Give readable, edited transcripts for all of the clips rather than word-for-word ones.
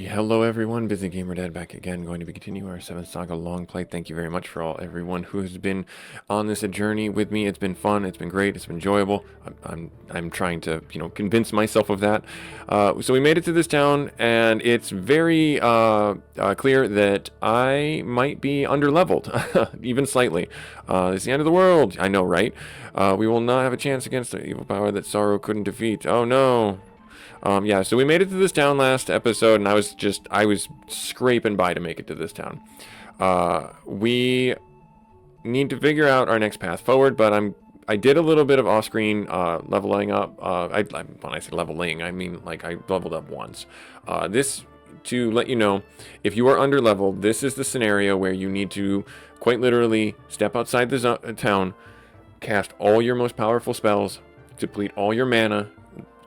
Hello everyone, Busy Gamer Dad back again, going to be continuing our 7th Saga long play. Thank you very much for everyone who has been on this journey with me. It's been fun, it's been great, it's been enjoyable. I'm trying to, convince myself of that. So we made it to this town, and it's very clear that I might be underleveled, even slightly. It's the end of the world, I know, right? We will not have a chance against the evil power that sorrow couldn't defeat. Oh no. Yeah, so we made it to this town last episode, and I was scraping by to make it to this town. We need to figure out our next path forward, but I did a little bit of off-screen leveling up. When I say leveling, I mean like I leveled up once. This to let you know, if you are underleveled, this is the scenario where you need to quite literally step outside the town, cast all your most powerful spells, deplete all your mana,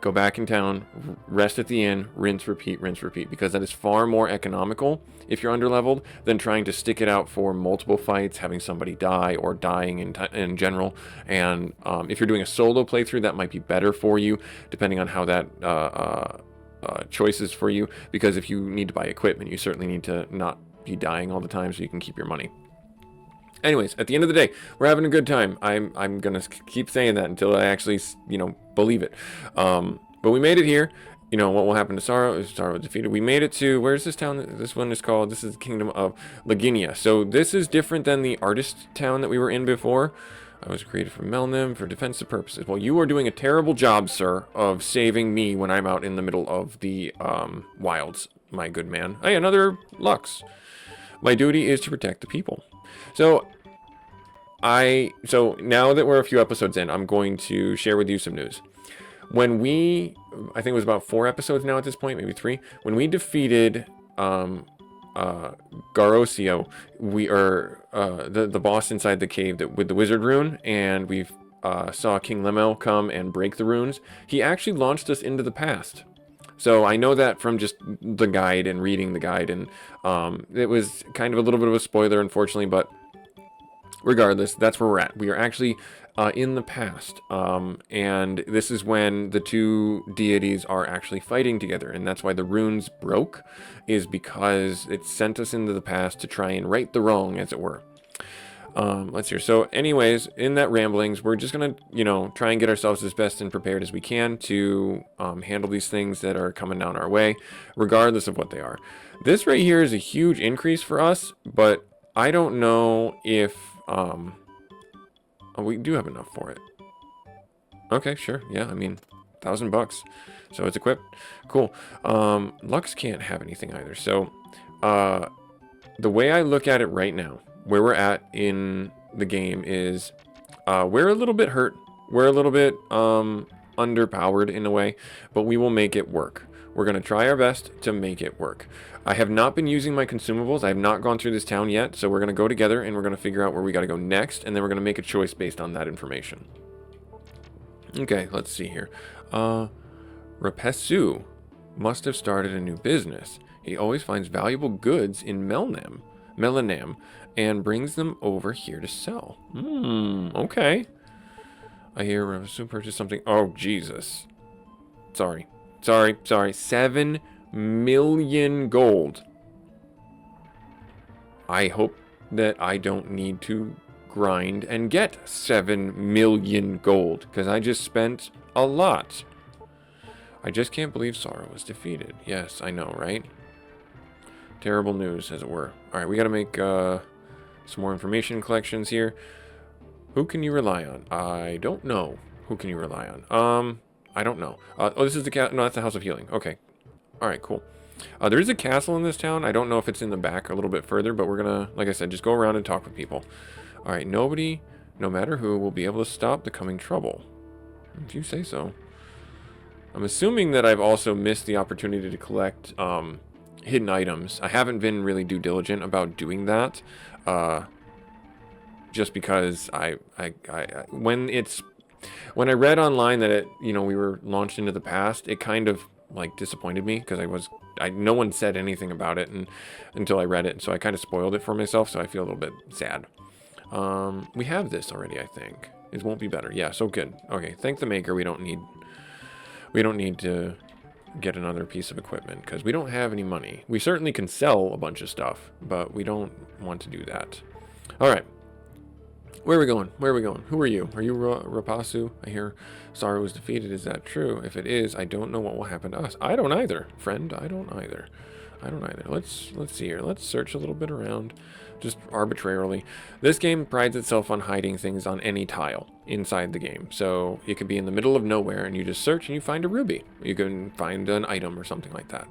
go back in town, rest at the inn, rinse, repeat, because that is far more economical if you're underleveled than trying to stick it out for multiple fights, having somebody die, or dying in general. And if you're doing a solo playthrough, that might be better for you, depending on how that choice is for you, because if you need to buy equipment, you certainly need to not be dying all the time so you can keep your money. Anyways, at the end of the day, we're having a good time. I'm gonna keep saying that until I actually, believe it. But we made it here. What will happen to Sorrow is Sorrow defeated. We made it to, where's this town? This one is called, this is the Kingdom of Laginia. So this is different than the artist town that we were in before. I was created from Melnim for defensive purposes. Well, you are doing a terrible job, sir, of saving me when I'm out in the middle of the wilds, my good man. Hey, another Lux. My duty is to protect the people. So now that we're a few episodes in, I'm going to share with you some news. When I think it was about 4 episodes now at this point, maybe 3, when we defeated Garosio, we are the boss inside the cave with the wizard rune, and we saw King Lemel come and break the runes. He actually launched us into the past. So I know that from just the guide and reading the guide, and it was kind of a little bit of a spoiler, unfortunately, but regardless, that's where we're at. We are actually in the past, and this is when the two deities are actually fighting together, and that's why the runes broke, is because it sent us into the past to try and right the wrong, as it were. Let's hear. So anyways, in that ramblings, we're just gonna, try and get ourselves as best and prepared as we can to handle these things that are coming down our way, regardless of what they are. This right here is a huge increase for us, but I don't know if oh, we do have enough for it. Okay, sure. Yeah, I mean, $1,000. So it's equipped. Cool. Lux can't have anything either. So the way I look at it right now, where we're at in the game is we're a little bit hurt. We're a little bit underpowered in a way, but we will make it work. We're going to try our best to make it work. I have not been using my consumables. I have not gone through this town yet, so we're going to go together and we're going to figure out where we got to go next, and then we're going to make a choice based on that information. Okay, let's see here. Rapesu must have started a new business. He always finds valuable goods in Melanam, and brings them over here to sell. Okay. I hear Rapesu purchased something. Oh, Jesus. Sorry. 7 million gold. I hope that I don't need to grind and get 7 million gold, because I just spent a lot. I just can't believe Sorrow was defeated. Yes, I know, right? Terrible news, as it were. Alright, we gotta make some more information collections here. Who can you rely on? I don't know. Who can you rely on? I don't know. Oh, this is the no, that's the House of Healing. Okay. Alright, cool. There is a castle in this town. I don't know if it's in the back a little bit further, but we're gonna, like I said, just go around and talk with people. Alright, nobody, no matter who, will be able to stop the coming trouble. If you say so. I'm assuming that I've also missed the opportunity to collect hidden items. I haven't been really due diligent about doing that. Just because when I read online that we were launched into the past, it kind of like disappointed me, because no one said anything about it until I read it, and so I kind of spoiled it for myself, so I feel a little bit sad. We have this already, I think. It won't be better. Yeah, so good. Okay, thank the maker. We don't need to get another piece of equipment, because we don't have any money. We certainly can sell a bunch of stuff, but we don't want to do that. All right. Where are we going? Where are we going? Who are you? Are you Rapasu? I hear Saru was defeated. Is that true? If it is, I don't know what will happen to us. I don't either, friend. I don't either. I don't either. Let's see here. Let's search a little bit around, just arbitrarily. This game prides itself on hiding things on any tile inside the game. So it could be in the middle of nowhere, and you just search and you find a ruby. You can find an item or something like that.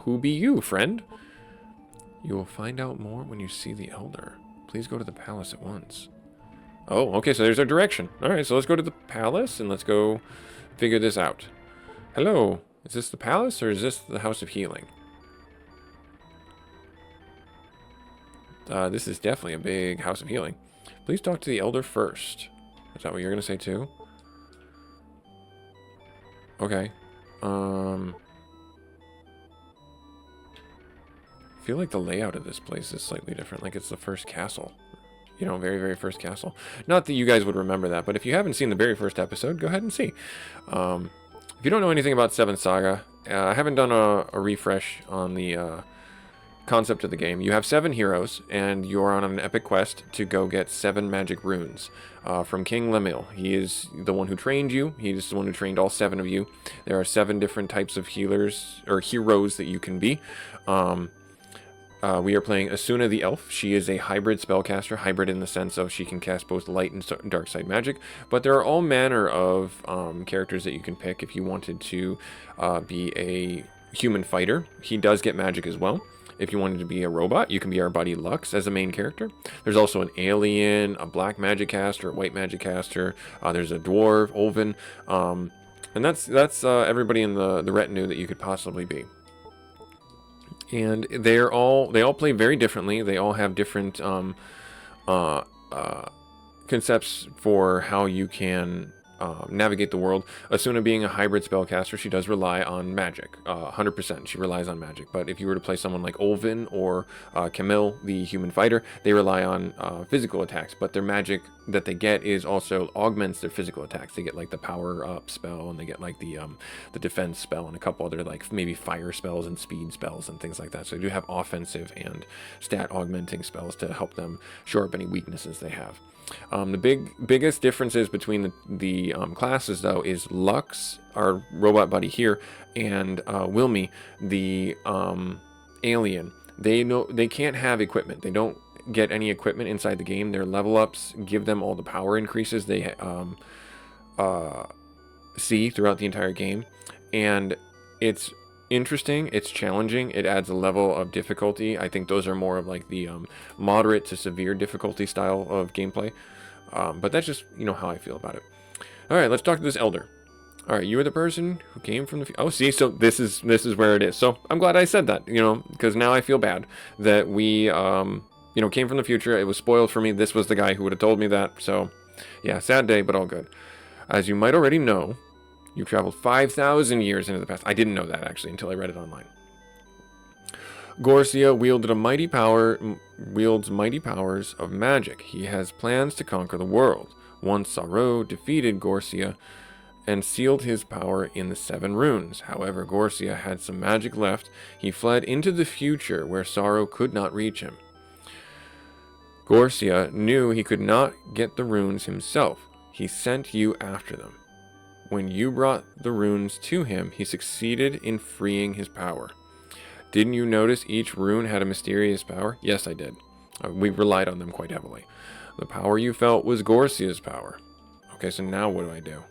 Who be you, friend? You will find out more when you see the elder. Please go to the palace at once. Oh, okay, so there's our direction. All right, so let's go to the palace, and let's go figure this out. Hello, is this the palace, or is this the House of Healing? This is definitely a big House of Healing. Please talk to the elder first. Is that what you're going to say, too? Okay. I feel like the layout of this place is slightly different, like it's the first castle. You know, very, very first castle. Not that you guys would remember that, but if you haven't seen the very first episode, go ahead and see. If you don't know anything about 7 Saga, I haven't done a refresh on the concept of the game. You have 7 heroes, and you're on an epic quest to go get 7 magic runes from King Lemil. He is the one who trained you. He is the one who trained all 7 of you. There are 7 different types of healers, or heroes, that you can be. We are playing Asuna the Elf. She is a hybrid spellcaster, hybrid in the sense of she can cast both light and dark side magic, but there are all manner of characters that you can pick if you wanted to be a human fighter. He does get magic as well. If you wanted to be a robot, you can be our buddy Lux as a main character. There's also an alien, a black magic caster, a white magic caster. There's a dwarf, Olven, and that's everybody in the retinue that you could possibly be. And they all play very differently. They all have different concepts for how you can navigate the world. Asuna being a hybrid spellcaster, she does rely on magic. 100%, she relies on magic. But if you were to play someone like Olvin or Camille, the human fighter, they rely on physical attacks. But their magic that they get is also augments their physical attacks. They get like the power up spell, and they get like the defense spell, and a couple other like maybe fire spells and speed spells and things like that. So they do have offensive and stat augmenting spells to help them shore up any weaknesses they have. The biggest differences between the classes, though, is Lux, our robot buddy here, and Wilmy, the alien. They can't have equipment. They don't get any equipment inside the game. Their level ups give them all the power increases they see throughout the entire game, and it's interesting, it's challenging, it adds a level of difficulty. I think those are more of like the moderate to severe difficulty style of gameplay, but that's just, you know, how I feel about it. All right, let's talk to this elder. All right, you are the person who came from the oh, see, so this is where it is. So I'm glad I said that, you know, because now I feel bad that we you know, came from the future. It was spoiled for me. This was the guy who would have told me that. So yeah, sad day, but all good. As you might already know, you traveled 5,000 years into the past. I didn't know that, actually, until I read it online. Gorcia wields mighty powers of magic. He has plans to conquer the world. Once Saru defeated Gorcia and sealed his power in the 7 runes. However, Gorcia had some magic left. He fled into the future where Saru could not reach him. Gorcia knew he could not get the runes himself. He sent you after them. When you brought the runes to him, he succeeded in freeing his power. Didn't you notice each rune had a mysterious power? Yes, I did. We relied on them quite heavily. The power you felt was Gorcia's power. Okay, so now what do I do?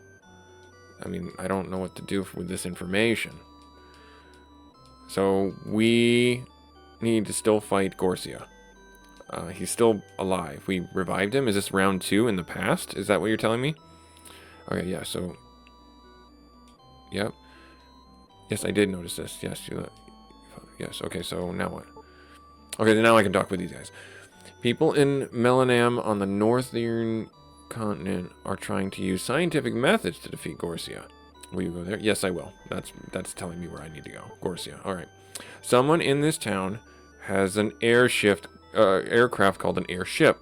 I mean, I don't know what to do with this information. So we need to still fight Gorcia. He's still alive. We revived him. Is this round 2 in the past? Is that what you're telling me? Okay, yeah, so... Yep. Yes, I did notice this. Yes, yes, okay, so now what? Okay, then now I can talk with these guys. People in Melanam on the northern continent are trying to use scientific methods to defeat Gorcia. Will you go there? Yes, I will. That's telling me where I need to go. Gorcia. All right. Someone in this town has an aircraft called an airship.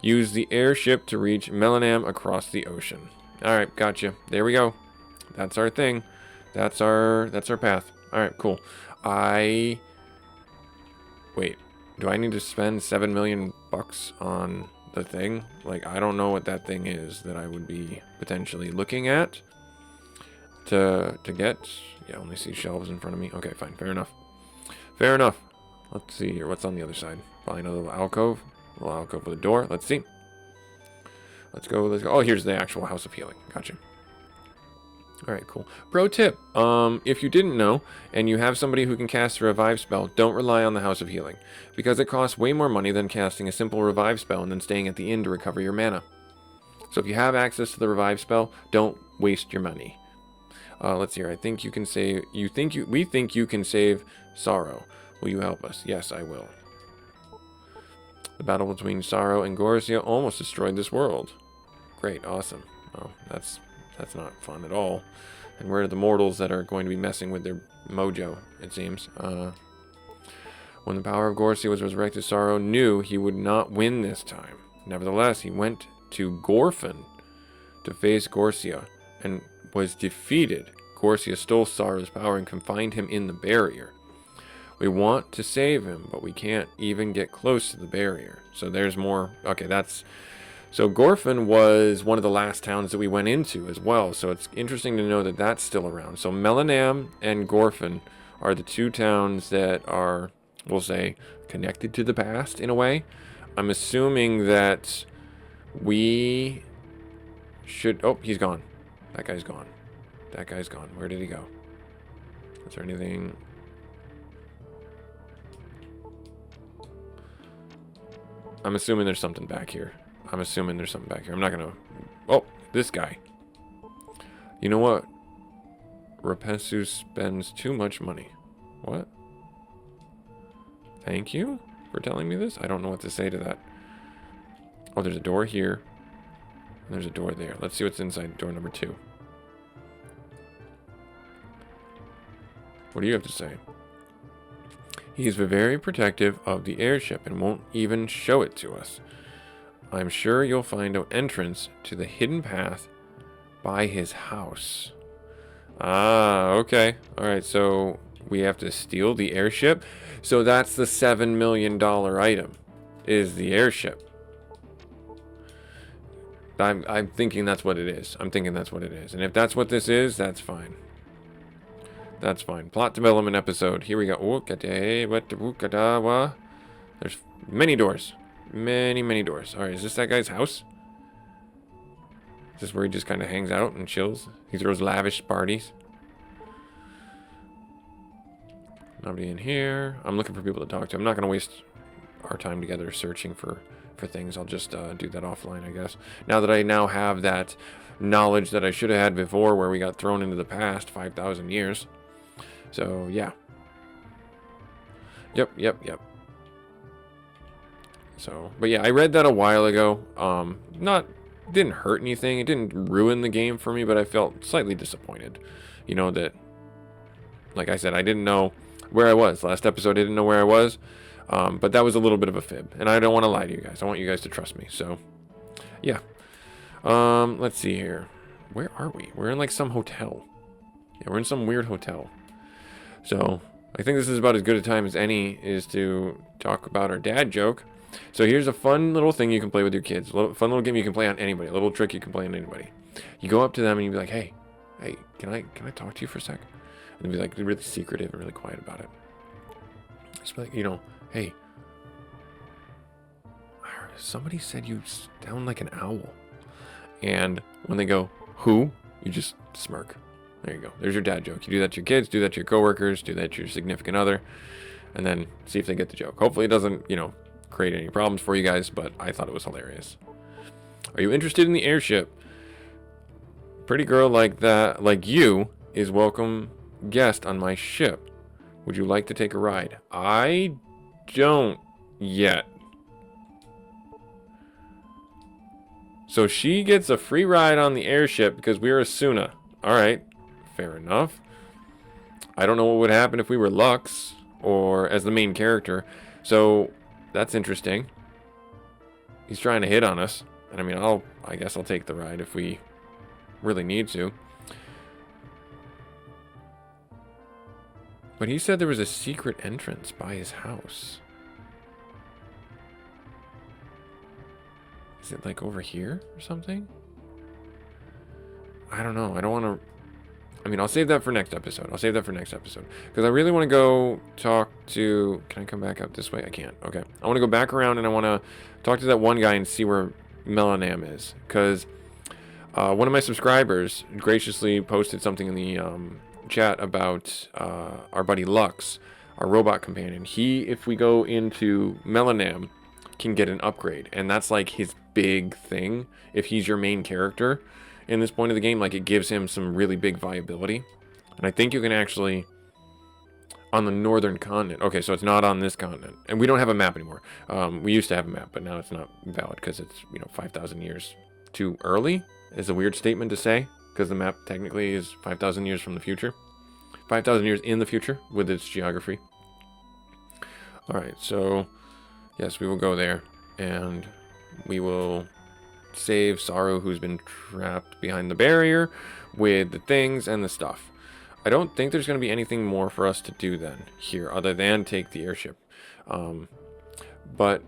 Use the airship to reach Melanam across the ocean. All right, gotcha. There we go. That's our thing. That's our path. All right, cool. Wait. Do I need to spend 7 million bucks on the thing? Like, I don't know what that thing is that I would be potentially looking at to get. Yeah, only see shelves in front of me. Okay, fine. Fair enough. Fair enough. Let's see here. What's on the other side? Probably another little alcove. A little alcove with a door. Let's see. Let's go. Let's go. Oh, here's the actual House of Healing. Gotcha. All right, cool. Pro tip: if you didn't know, and you have somebody who can cast a revive spell, don't rely on the House of Healing, because it costs way more money than casting a simple revive spell and then staying at the inn to recover your mana. So if you have access to the revive spell, don't waste your money. Let's see here. I think you can save. We think you can save Sorrow. Will you help us? Yes, I will. The battle between Sorrow and Gorsia almost destroyed this world. Great, awesome. Oh, that's not fun at all. And we're the mortals that are going to be messing with their mojo, it seems. When the power of Gorsia was resurrected, Sorrow knew he would not win this time. Nevertheless, he went to Gorfin to face Gorsia and was defeated. Gorsia stole Sorrow's power and confined him in the barrier. We want to save him, but we can't even get close to the barrier. So there's more. Okay, that's... So Gorfin was one of the last towns that we went into as well. So it's interesting to know that that's still around. So Melanam and Gorfin are the two towns that are, we'll say, connected to the past in a way. I'm assuming that we should... Oh, he's gone. That guy's gone. That guy's gone. Where did he go? Is there anything... I'm assuming there's something back here. I'm not gonna... Oh, this guy. You know what? Rapesu spends too much money. What? Thank you for telling me this. I don't know what to say to that. Oh, there's a door here. And there's a door there. Let's see what's inside door number 2. What do you have to say? He's very protective of the airship and won't even show it to us. I'm sure you'll find an entrance to the hidden path by his house. Ah, okay. Alright, so we have to steal the airship. So that's the $7 million item, is the airship. I'm thinking that's what it is. And if that's what this is, that's fine. That's fine. Plot development episode. Here we go. There's many doors. Many doors. Alright, is this that guy's house? Is this where he just kind of hangs out and chills? He throws lavish parties. Nobody in here. I'm looking for people to talk to. I'm not going to waste our time together searching for things. I'll just do that offline, I guess. Now that I now have that knowledge that I should have had before, where we got thrown into the past 5,000 years. So, yeah. Yep. So, but yeah, I read that a while ago. Didn't hurt anything. It didn't ruin the game for me, but I felt slightly disappointed. You know, that, like I said, I didn't know where I was. Last episode, I didn't know where I was. But that was a little bit of a fib. And I don't want to lie to you guys. I want you guys to trust me. So, yeah. Let's see here. Where are we? We're in like some hotel. Yeah, we're in some weird hotel. So, I think this is about as good a time as any is to talk about our dad joke. So here's a fun little thing you can play with your kids. Fun little game you can play on anybody. A little trick you can play on anybody. You go up to them and you be like, hey, can I talk to you for a sec? And be like really secretive and really quiet about it. Just be like, you know, hey, somebody said you sound like an owl. And when they go, who? You just smirk. There you go. There's your dad joke. You do that to your kids, do that to your coworkers, do that to your significant other, and then see if they get the joke. Hopefully it doesn't, create any problems for you guys, but I thought it was hilarious. Are you interested in the airship? Pretty girl like you, is welcome guest on my ship. Would you like to take a ride? I don't yet. So she gets a free ride on the airship because we're a Suna. Alright, fair enough. I don't know what would happen if we were Lux, or as the main character. So, that's interesting. He's trying to hit on us. And I mean, I guess I'll take the ride if we really need to. But he said there was a secret entrance by his house. Is it like over here or something? I don't know. I don't want to... I mean, I'll save that for next episode. Because I really want to go talk to... Can I come back up this way? I can't. Okay. I want to go back around and I want to talk to that one guy and see where Melanam is. Because one of my subscribers graciously posted something in the chat about our buddy Lux, our robot companion. He, if we go into Melanam, can get an upgrade. And that's like his big thing. If he's your main character in this point of the game, like it gives him some really big viability. And I think you can actually, on the northern continent, okay, so it's not on this continent, and we don't have a map anymore. We used to have a map, but now it's not valid because it's, you know, 5,000 years too early is a weird statement to say, because the map technically is 5,000 years from the future, 5,000 years in the future with its geography. All right, so yes, we will go there and we will save Saru, who's been trapped behind the barrier with the things and the stuff. I don't think there's going to be anything more for us to do then here other than take the airship. But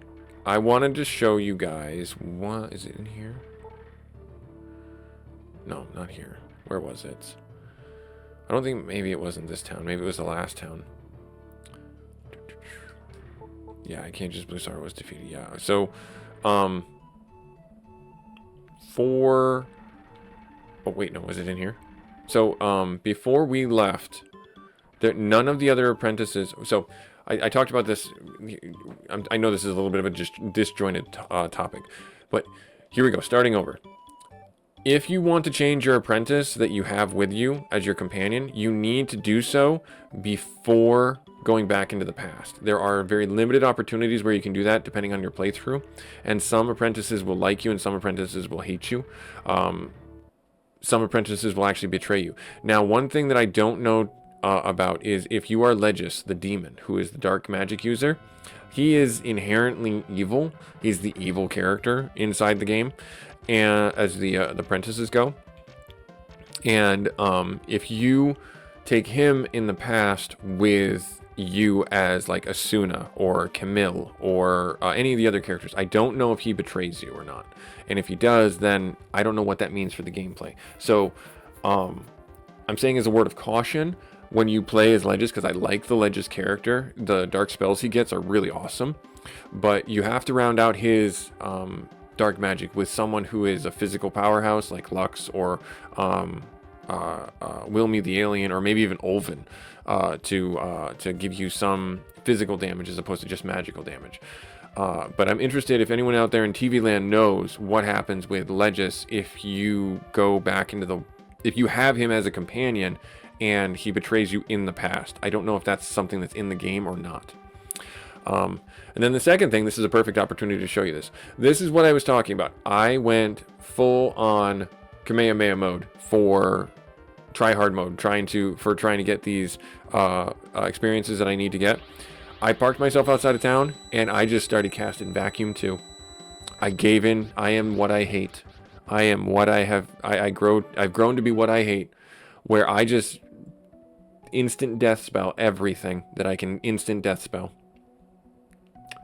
I wanted to show you guys, what is it in here? No, not here. Where was it? I don't think, maybe it wasn't this town. Maybe it was the last town. Yeah, I can't just believe Saru was defeated. Yeah, so oh wait, no, was it in here? So before we left, none of the other apprentices, so I talked about this. I know this is a little bit of a disjointed topic, but here we go, starting over. If you want to change your apprentice that you have with you as your companion, you need to do so before going back into the past. There are very limited opportunities where you can do that depending on your playthrough, and some apprentices will like you and some apprentices will hate you. Some apprentices will actually betray you. Now, one thing that I don't know about is if you are Legis, the demon, who is the dark magic user, he is inherently evil. He's the evil character inside the game, and as the apprentices go. And if you take him in the past with you as like Asuna or Camille or any of the other characters, I don't know if he betrays you or not. And if he does, then I don't know what that means for the gameplay. So I'm saying as a word of caution when you play as Legis, because I like the Legis character. The dark spells he gets are really awesome, but you have to round out his dark magic with someone who is a physical powerhouse like Lux or Wilmy the alien, or maybe even Olvin, to give you some physical damage as opposed to just magical damage. But I'm interested if anyone out there in TV land knows what happens with Legis if you go back into if you have him as a companion and he betrays you in the past. I don't know if that's something that's in the game or not. And then the second thing, this is a perfect opportunity to show you this. This is what I was talking about. I went full on Kamehameha mode for try-hard mode, trying to get these experiences that I need to get. I parked myself outside of town and I just started casting Vacuum 2. I gave in. I am what I hate. I am what I have. I've grown to be what I hate, where I just instant death spell everything that I can instant death spell.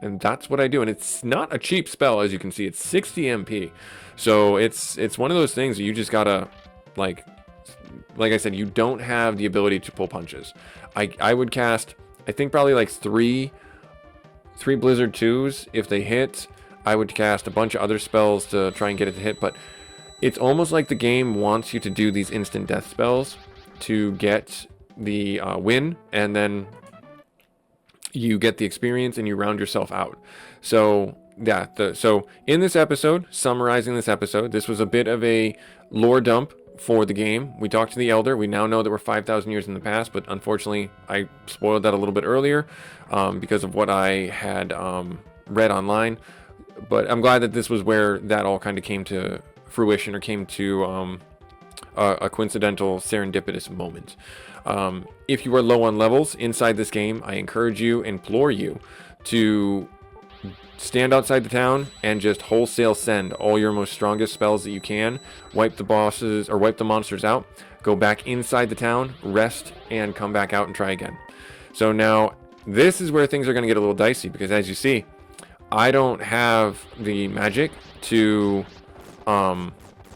And that's what I do. And it's not a cheap spell, as you can see. It's 60 MP. So it's one of those things that you just gotta, like I said, you don't have the ability to pull punches. I would cast, I think probably like three Blizzard 2s. If they hit, I would cast a bunch of other spells to try and get it to hit. But it's almost like the game wants you to do these instant death spells to get the win, and then you get the experience and you round yourself out. So yeah, so in this episode, summarizing this episode, this was a bit of a lore dump for the game. We talked to the Elder. We now know that we're 5,000 years in the past, but unfortunately I spoiled that a little bit earlier because of what I had read online. But I'm glad that this was where that all kind of came to fruition, or came to a coincidental serendipitous moment. If you are low on levels inside this game, I implore you to stand outside the town and just wholesale send all your most strongest spells that you can, wipe the monsters out, go back inside the town, rest, and come back out and try again. So now this is where things are going to get a little dicey, because as you see, I don't have the magic to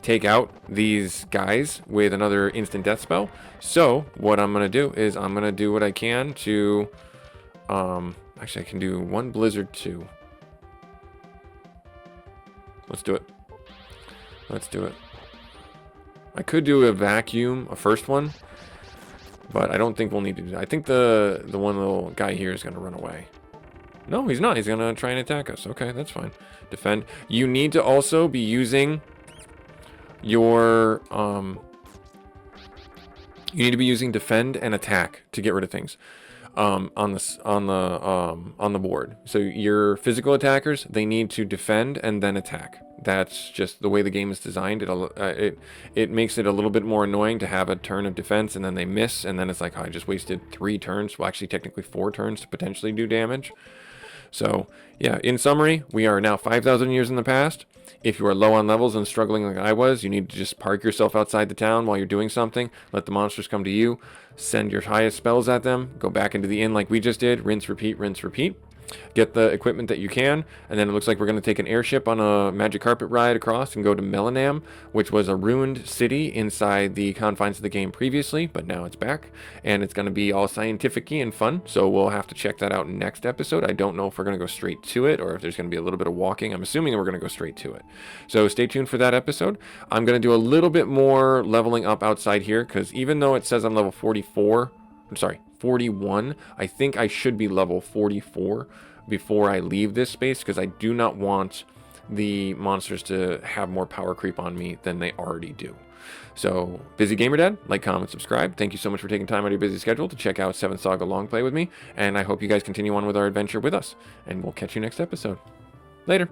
take out these guys with another instant death spell. So what I'm going to do is I'm going to do what I can to actually I can do one blizzard too. Let's do it. Let's do it. I could do a vacuum, a first one, but I don't think we'll need to do that. I think the one little guy here is going to run away. No, he's not. He's going to try and attack us. Okay, that's fine. Defend. You need to also be using your you need to be using defend and attack to get rid of things on the board. So your physical attackers, they need to defend and then attack. That's just the way the game is designed. It makes it a little bit more annoying to have a turn of defense and then they miss, and then it's like, oh, I just wasted 3 turns. Well, actually technically 4 turns to potentially do damage. So yeah, in summary, we are now 5,000 years in the past. If you are low on levels and struggling like I was, you need to just park yourself outside the town while you're doing something. Let the monsters come to you. Send your highest spells at them. Go back into the inn like we just did. Rinse, repeat, rinse, repeat. Get the equipment that you can, and then it looks like we're going to take an airship on a magic carpet ride across and go to Melanam, which was a ruined city inside the confines of the game previously, but now it's back, and it's going to be all scientific-y and fun, so we'll have to check that out next episode. I don't know if we're going to go straight to it, or if there's going to be a little bit of walking. I'm assuming we're going to go straight to it. So stay tuned for that episode. I'm going to do a little bit more leveling up outside here, because even though it says I'm level 41, I think I should be level 44 before I leave this space, because I do not want the monsters to have more power creep on me than they already do. So, Busy Gamer Dad, like, comment, subscribe. Thank you so much for taking time out of your busy schedule to check out 7th Saga Long Play with me, and I hope you guys continue on with our adventure with us, and we'll catch you next episode. Later.